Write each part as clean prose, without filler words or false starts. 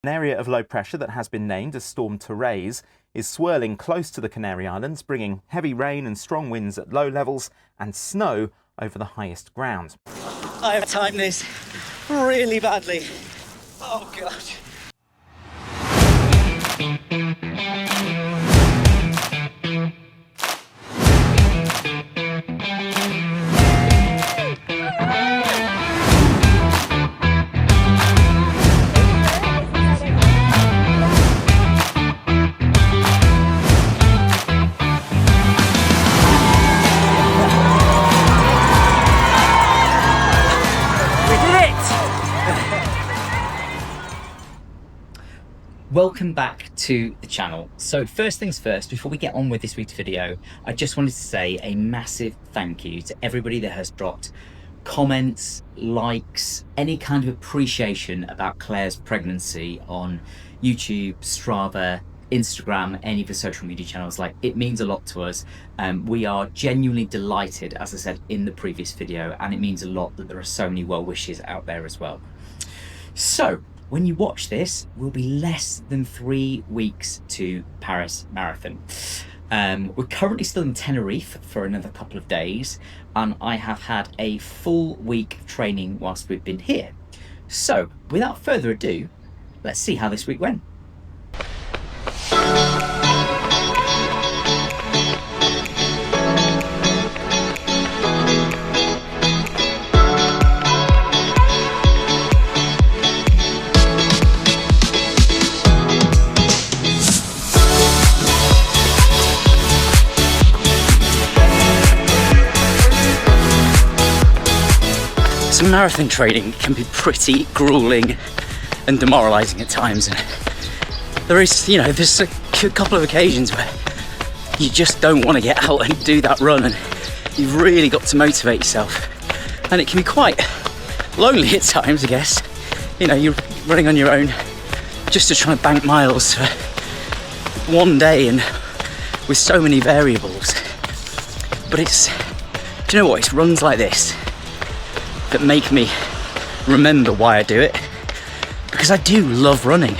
An area of low pressure that has been named as Storm Therese is swirling close to the Canary Islands, bringing heavy rain and strong winds at low levels and snow over the highest ground. I have timed this really badly. Oh God. Welcome back to the channel. So first things first, before we get on with this week's video, I just wanted to say a massive thank you to everybody that has dropped comments, likes, any kind of appreciation about Claire's pregnancy on YouTube, Strava, Instagram, any of the social media channels. Like, it means a lot to us. We are genuinely delighted, as I said in the previous video, and it means a lot that there are so many well wishes out there as well. So when you watch this, we'll be less than 3 weeks to Paris Marathon. We're currently still in Tenerife for another couple of days, and I have had a full week of training whilst we've been here. So without further ado, let's see how this week went. So marathon training can be pretty grueling and demoralising at times, and there's a couple of occasions where you just don't want to get out and do that run, and you've really got to motivate yourself, and it can be quite lonely at times, I guess. You're running on your own just to try and bank miles for one day and with so many variables. But do you know what, it's runs like this that make me remember why I do it, because I do love running.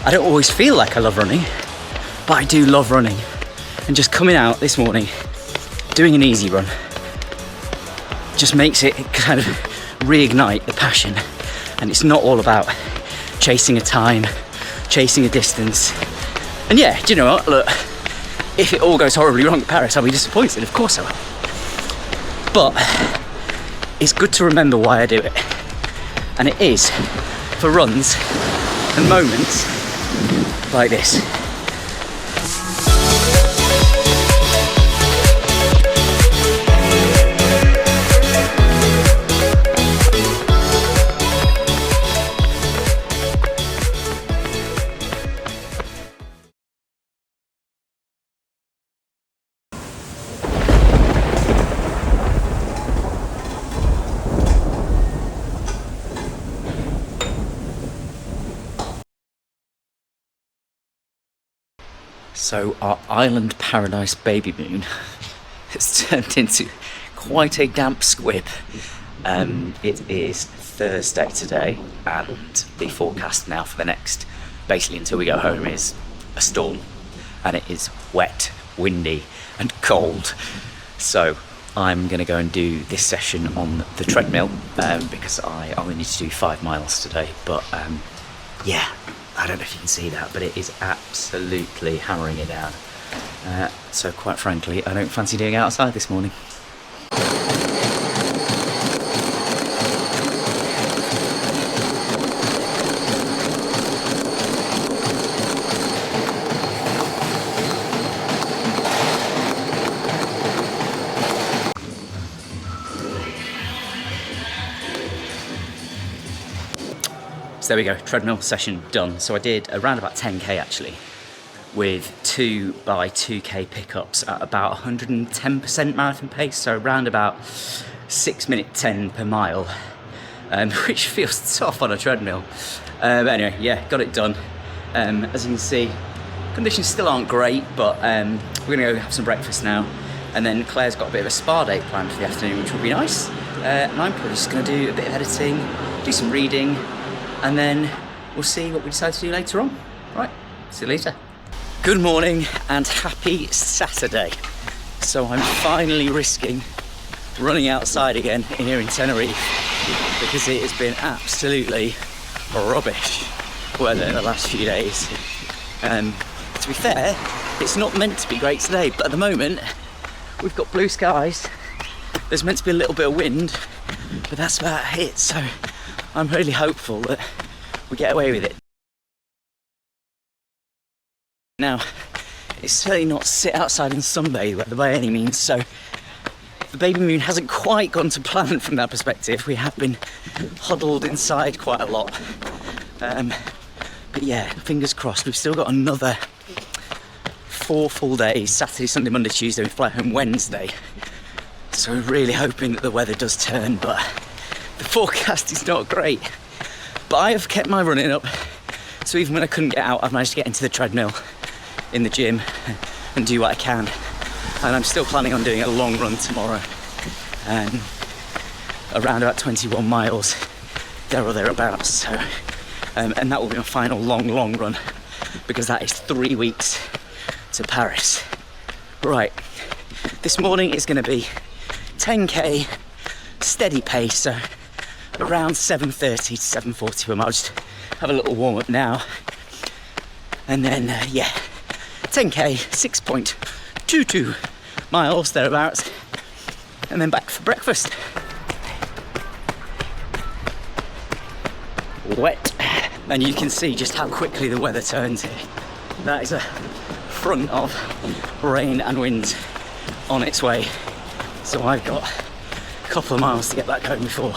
I don't always feel like I love running, but I do love running. And just coming out this morning, doing an easy run, just makes it kind of reignite the passion. And it's not all about chasing a time, chasing a distance. And yeah, do you know what, look, if it all goes horribly wrong at Paris, I'll be disappointed, of course I will. But it's good to remember why I do it, and it is for runs and moments like this. So our island paradise baby moon has turned into quite a damp squib. It is Thursday today, and the forecast now for the next, basically until we go home, is a storm, and it is wet, windy and cold. So I'm going to go and do this session on the treadmill because I only need to do 5 miles today, but yeah, I don't know if you can see that, but it is absolutely hammering it down. So quite frankly, I don't fancy doing it outside this morning. So there we go, treadmill session done. So I did around about 10k actually, with 2 by 2k pickups at about 110% marathon pace, so around about 6 minute 10 per mile, which feels tough on a treadmill. But anyway, yeah, got it done. As you can see, conditions still aren't great, but we're gonna go have some breakfast now, and then Claire's got a bit of a spa date planned for the afternoon, which will be nice. And I'm probably just gonna do a bit of editing, do some reading, and then we'll see what we decide to do later on. Right, see you later. Good morning and happy Saturday. So I'm finally risking running outside again here in Tenerife because it has been absolutely rubbish weather the last few days. To be fair, it's not meant to be great today, but at the moment we've got blue skies. There's meant to be a little bit of wind, but that's about it. So I'm really hopeful that we get away with it. Now, it's certainly not sit outside and sunbathe weather by any means, so the baby moon hasn't quite gone to plan from that perspective. We have been huddled inside quite a lot. But yeah, fingers crossed. We've still got another 4 full days, Saturday, Sunday, Monday, Tuesday. We fly home Wednesday. So we're really hoping that the weather does turn, but the forecast is not great. But I have kept my running up, so even when I couldn't get out, I've managed to get into the treadmill in the gym and do what I can. And I'm still planning on doing a long run tomorrow, around about 21 miles, there or thereabouts. So, and that will be my final long run, because that is 3 weeks to Paris. Right, this morning is going to be 10k steady pace, so around 7:30 to 7:40. I might just have a little warm up now, and then 10k, 6.22 miles thereabouts, and then back for breakfast. Wet, and you can see just how quickly the weather turns here. That is a front of rain and wind on its way, so I've got a couple of miles to get back home before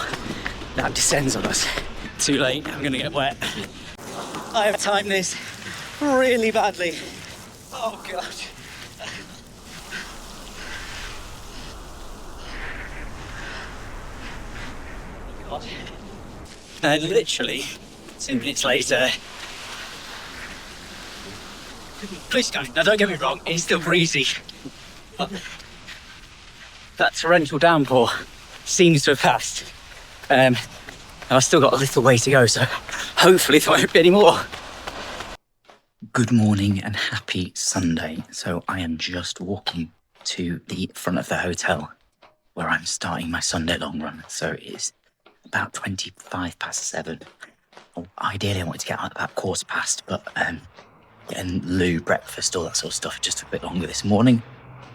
that descends on us. Too late, I'm gonna get wet. I have timed this really badly. Oh God. God. And literally 2 minutes later, please go. Now don't get me wrong, it's still breezy. But that torrential downpour seems to have passed. I've still got a little way to go, so hopefully there won't be any more. Good morning and happy Sunday. So I am just walking to the front of the hotel where I'm starting my Sunday long run. So it is about 7:25. Well, ideally I want to get out about 7:15, but getting loo, breakfast, all that sort of stuff just took a bit longer this morning.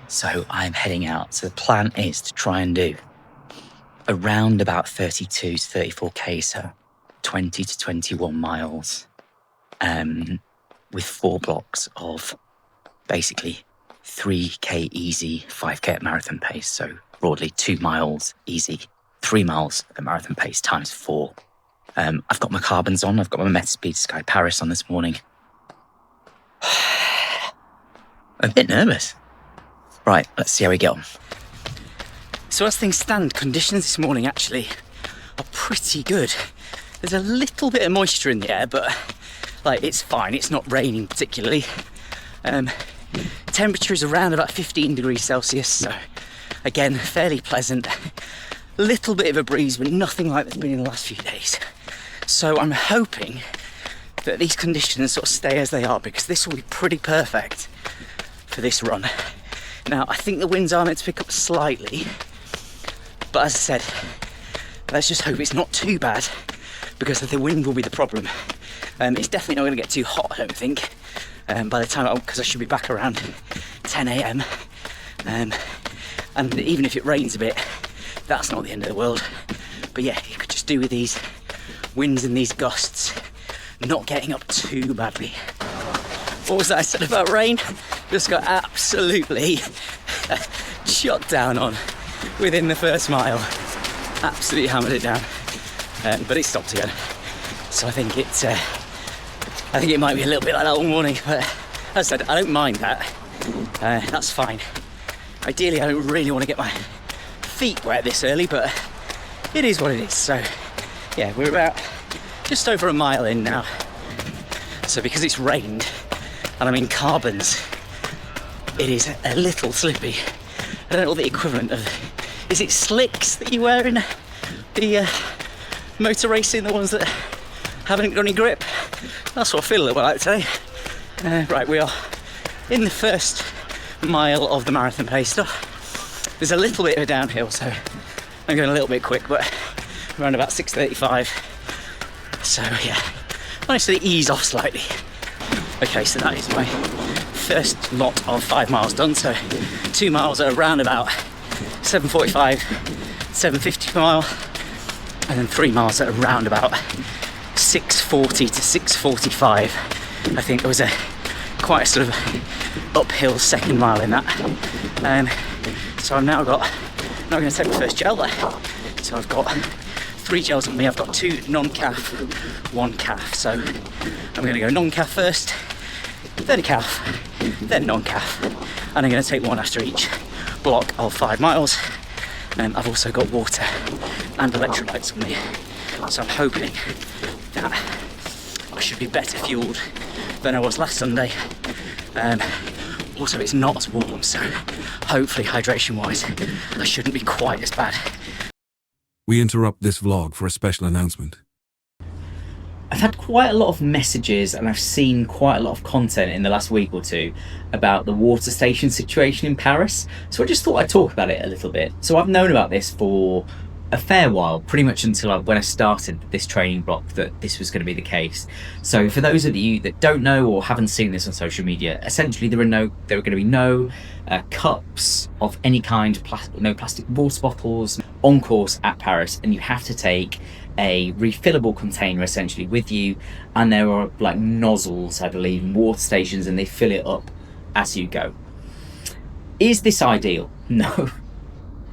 So I'm heading out. So the plan is to try and do around about 32 to 34k, so 20 to 21 miles, with 4 blocks of basically 3k easy, 5k at marathon pace. So broadly 2 miles easy, 3 miles at marathon pace times 4. I've got my carbons on. I've got my Metaspeed Sky Paris on this morning. I'm a bit nervous. Right, let's see how we get on. So as things stand, conditions this morning actually are pretty good. There's a little bit of moisture in the air, but like it's fine. It's not raining particularly. Temperature is around about 15 degrees Celsius, so again, fairly pleasant. A little bit of a breeze, but nothing like that's been in the last few days. So I'm hoping that these conditions sort of stay as they are, because this will be pretty perfect for this run. Now, I think the winds are meant to pick up slightly, but as I said, let's just hope it's not too bad, because the wind will be the problem. It's definitely not going to get too hot, I don't think, by the time, because I should be back around 10 a.m. And even if it rains a bit, that's not the end of the world. But yeah, you could just do with these winds and these gusts not getting up too badly. What was that I said about rain? Just got absolutely shot down on within the first mile. Absolutely hammered it down, but it stopped again. So I think it might be a little bit like that all morning. But as I said, I don't mind that. That's fine. Ideally, I don't really want to get my feet wet this early, but it is what it is. So yeah, we're about just over a mile in now. So because it's rained and I'm in carbons, it is a little slippy. I don't know what the equivalent of, is it slicks that you wear in the motor racing, the ones that haven't got any grip? that's what I feel a little bit like today. Right, we are in the first mile of the marathon pace stuff. There's a little bit of a downhill, so I'm going a little bit quick, but around about 6:35. So yeah, managed to ease off slightly. Okay, so that is my first lot of 5 miles done. So 2 miles are around about 7:45, 7:50 per mile, and then 3 miles are around about 6:40 to 6:45. I think there was quite a sort of uphill second mile in that. So I'm now going to take my first gel there. So I've got 3 gels on me. I've got 2 non-calf, 1 calf. So I'm going to go non-calf first, then calf, then non-calf, and I'm going to take 1 after each block of 5 miles. I've also got water and electrolytes on me, so I'm hoping that I should be better fueled than I was last Sunday. Also, it's not as warm, so hopefully hydration-wise I shouldn't be quite as bad. We interrupt this vlog for a special announcement. I've had quite a lot of messages and I've seen quite a lot of content in the last week or two about the water station situation in Paris, so I just thought I'd talk about it a little bit. So I've known about this for a fair while, pretty much until when I started this training block, that this was going to be the case. So for those of you that don't know or haven't seen this on social media, essentially there are going to be no cups of any kind, no plastic water bottles on course at Paris, and you have to take a refillable container essentially with you, and there are like nozzles, I believe, in water stations, and they fill it up as you go. Is this ideal?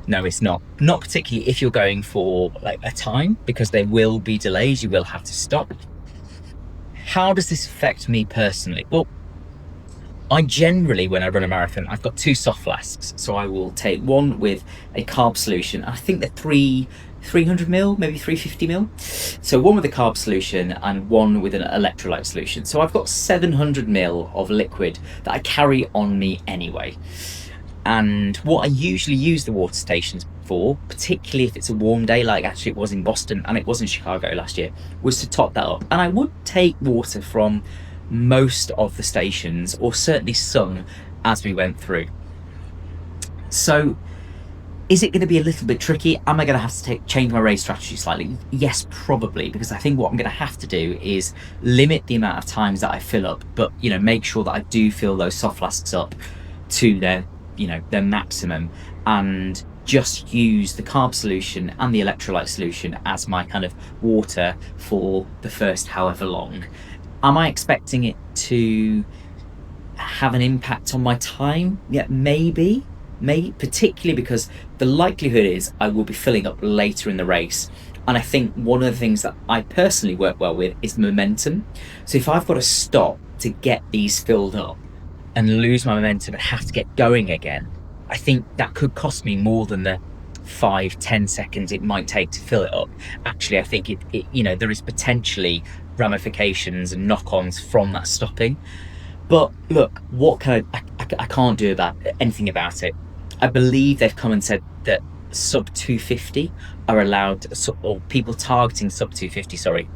No, it's not. Not particularly if you're going for like a time, because there will be delays, you will have to stop. How does this affect me personally? Well, I generally, when I run a marathon, I've got 2 soft flasks. So I will take one with a carb solution. I think they're 300ml, maybe 350ml. So one with a carb solution and one with an electrolyte solution. So I've got 700ml of liquid that I carry on me anyway. And what I usually use the water stations for, particularly if it's a warm day, like actually it was in Boston and it was in Chicago last year, was to top that up. And I would take water from most of the stations, or certainly some, as we went through. So is it going to be a little bit tricky? Am I going to have to change my race strategy slightly? Yes, probably, because I think what I'm going to have to do is limit the amount of times that I fill up, but make sure that I do fill those soft flasks up to their maximum, and just use the carb solution and the electrolyte solution as my kind of water for the first however long. Am I expecting it to have an impact on my time? Yeah, maybe, particularly because the likelihood is I will be filling up later in the race. And I think one of the things that I personally work well with is momentum. So if I've got to stop to get these filled up and lose my momentum and have to get going again, I think that could cost me more than the 5-10 seconds it might take to fill it up. Actually, I think it there is potentially ramifications and knock-ons from that stopping. But look, what can I can't do anything about it. I believe they've come and said that sub 250 are allowed, or people targeting sub 250,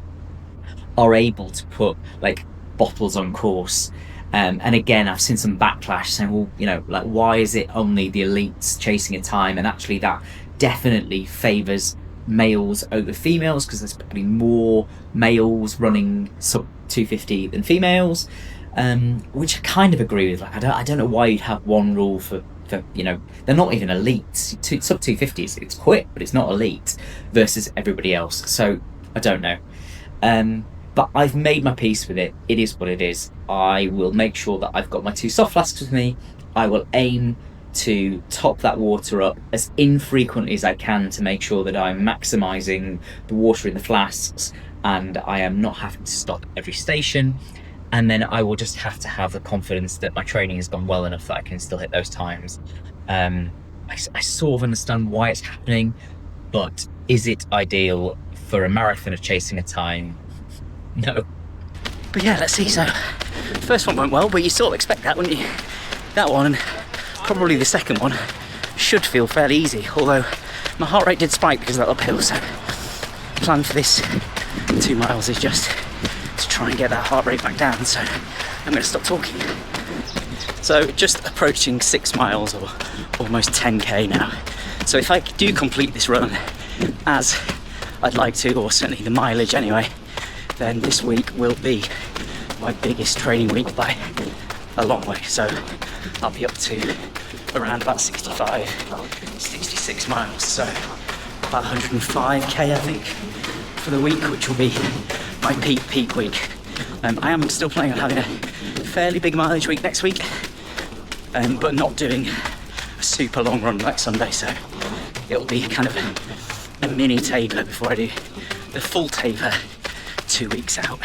are able to put like bottles on course. And again, I've seen some backlash saying, well, like, why is it only the elites chasing a time? And actually that definitely favours males over females, because there's probably more males running sub 250 than females, which I kind of agree with. Like, I don't know why you'd have one rule for they're not even elite. Sub 250s, it's quick, but it's not elite versus everybody else. So I don't know. But I've made my peace with it. It is what it is. I will make sure that I've got my 2 soft flasks with me. I will aim to top that water up as infrequently as I can to make sure that I'm maximising the water in the flasks and I am not having to stop every station. And then I will just have to have the confidence that my training has gone well enough that I can still hit those times. I sort of understand why it's happening, but is it ideal for a marathoner chasing a time? No. But yeah, let's see. So first one went well, but you sort of expect that, wouldn't you? That one, and probably the second one, should feel fairly easy, although my heart rate did spike because of that uphill. So plan for this 2 miles is just to try and get that heart rate back down, so I'm going to stop talking. So just approaching 6 miles or almost 10k now. So if I do complete this run as I'd like to, or certainly the mileage anyway, then this week will be my biggest training week by a long way. So I'll be up to around about 65, 66 miles, so about 105k I think for the week, which will be my peak week. I am still planning on having a fairly big mileage week next week, but not doing a super long run like Sunday, so it'll be kind of a mini taper before I do the full taper 2 weeks out.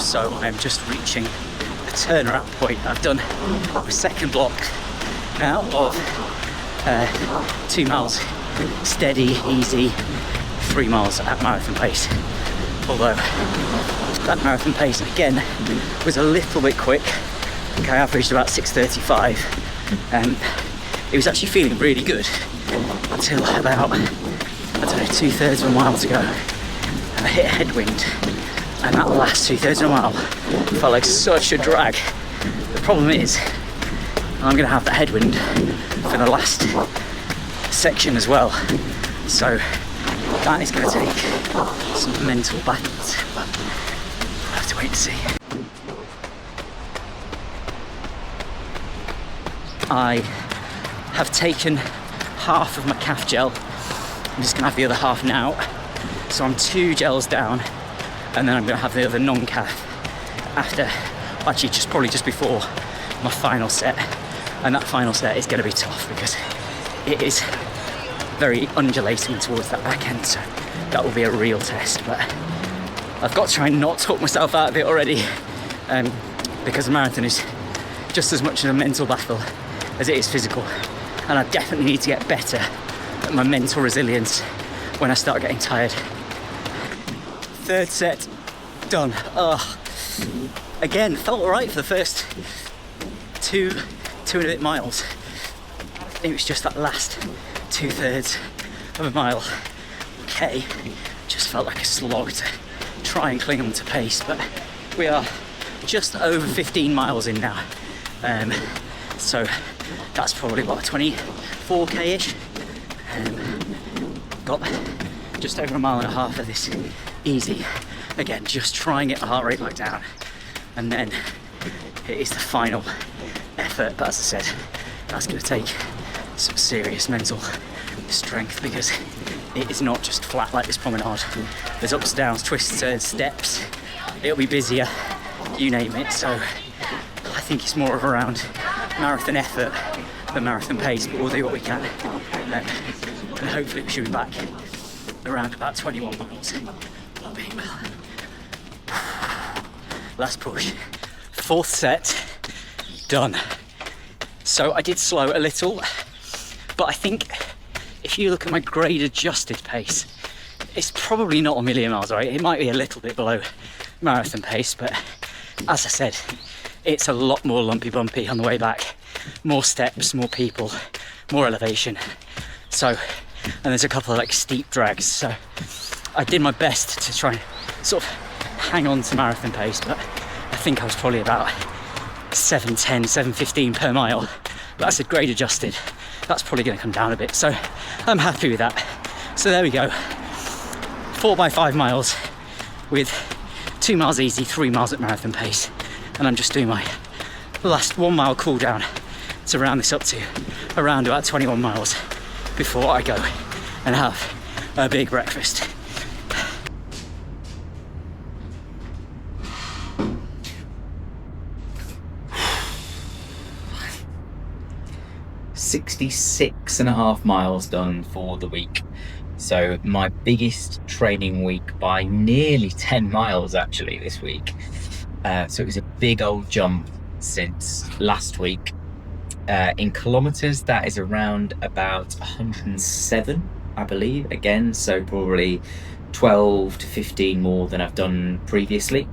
So I'm just reaching the turnaround point. I've done a second block now of 2 miles steady, easy, 3 miles at marathon pace. Although that marathon pace again was a little bit quick. I think I averaged about 6:35, and it was actually feeling really good until about, I don't know, 2/3 of a mile to go, and I hit a headwind, and that last 2/3 of a mile felt like such a drag. The problem is I'm going to have that headwind for the last section as well, so that is going to take some mental battles, but we'll have to wait and see. I have taken half of my calf gel. I'm just going to have the other half now. So I'm 2 gels down, and then I'm going to have the other non-calf after, actually probably just before my final set. And that final set is going to be tough because it is very undulating towards that back end, so that will be a real test. But I've got to try and not talk myself out of it already, because a marathon is just as much of a mental battle as it is physical, and I definitely need to get better at my mental resilience when I start getting tired. 3rd set done. Again, felt alright for the first 2 and a bit miles. It was just that last 2/3 of a mile, okay, just felt like a slog to try and cling on to pace, but we are just over 15 miles in now, so that's probably what, 24k-ish. Got just over 1.5 miles of this easy. Again, just try and get the heart rate back down, and then it is the final effort. But as I said, that's going to take some serious mental strength, because it is not just flat like this promenade. There's ups, downs, twists, turns, steps. It'll be busier, you name it. So I think it's more of around marathon effort than marathon pace, but we'll do what we can. And hopefully we should be back around about 21 miles. All being well. Last push. 4th set, done. So I did slow a little, but I think if you look at my grade adjusted pace, it's probably not a million miles away. It might be a little bit below marathon pace, but as I said, it's a lot more lumpy bumpy on the way back. More steps, more people, more elevation. So, and there's a couple of like steep drags. So I did my best to try and sort of hang on to marathon pace, but I think I was probably about 7:10, 7:15 per mile. But I said grade adjusted, that's probably going to come down a bit. So I'm happy with that. So there we go. 4x5 miles with 2 miles easy, 3 miles at marathon pace. And I'm just doing my last 1 mile cool down to round this up to around about 21 miles before I go and have a big breakfast. .5 miles done for the week. So my biggest training week by nearly 10 miles actually this week. So it was a big old jump since last week. In kilometers, that is around about 107, I believe, again, so probably 12 to 15 more than I've done previously.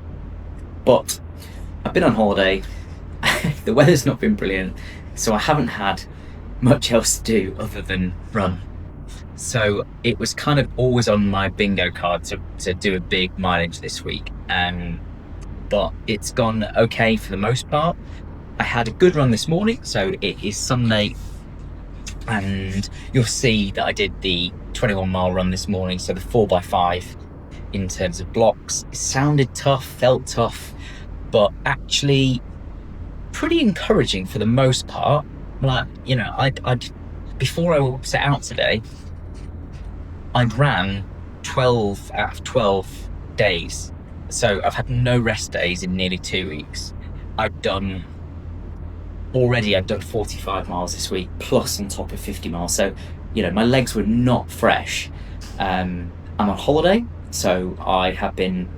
But I've been on holiday, the weather's not been brilliant, so I haven't had much else to do other than run. So it was kind of always on my bingo card to do a big mileage this week. But it's gone okay for the most part. I had a good run this morning, so it is Sunday, and you'll see that I did the 21-mile run this morning, so the 4x5 in terms of blocks. It sounded tough, felt tough, but actually pretty encouraging for the most part. Like, you know, I'd before I set out today, I'd ran 12 out of 12 days. So I've had no rest days in nearly 2 weeks. I've done 45 miles this week, plus on top of 50 miles. So, you know, my legs were not fresh. I'm on holiday, so I have been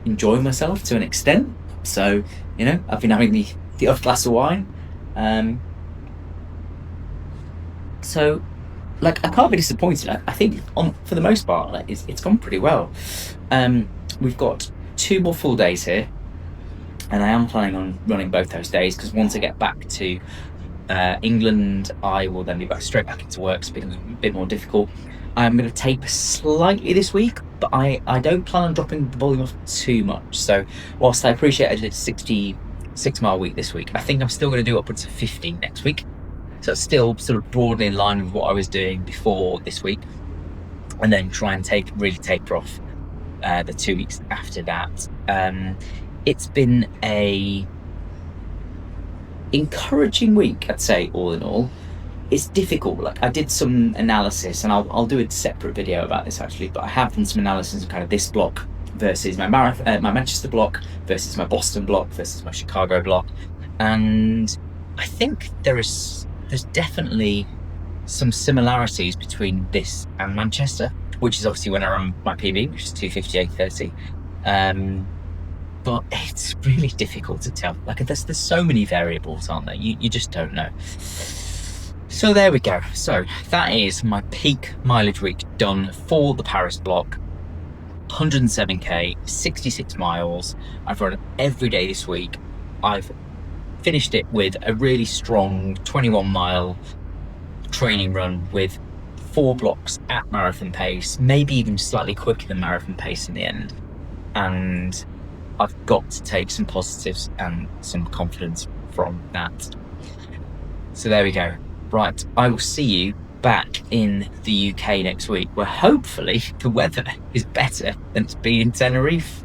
enjoying myself to an extent. So, you know, I've been having the odd glass of wine. So, like, I can't be disappointed. I think for the most part, like, it's gone pretty well. We've got 2 more full days here, and I am planning on running both those days, because once I get back to England, I will then be straight back into work. It's been a bit more difficult. I'm going to taper slightly this week, but I don't plan on dropping the volume off too much. So whilst I appreciate I did a 66-mile week this week, I think I'm still going to do upwards of 50 next week. So it's still sort of broadly in line with what I was doing before this week, and then try and really taper off the 2 weeks after that. It's been a encouraging week, I'd say, all in all. It's difficult. Like, I did some analysis, and I'll do a separate video about this actually, but I have done some analysis of kind of this block versus my Manchester block versus my Boston block versus my Chicago block, and I think there's definitely some similarities between this and Manchester, which is obviously when I ran my PB, which is 2:58:30. But it's really difficult to tell. Like, there's so many variables, aren't there? You just don't know. So there we go. So that is my peak mileage week done for the Paris block. 107k, 66 miles. I've run every day this week. I've finished it with a really strong 21-mile training run with 4 blocks at marathon pace, maybe even slightly quicker than marathon pace in the end. And I've got to take some positives and some confidence from that. So there we go. Right, I will see you back in the UK next week, where hopefully the weather is better than it's been in Tenerife.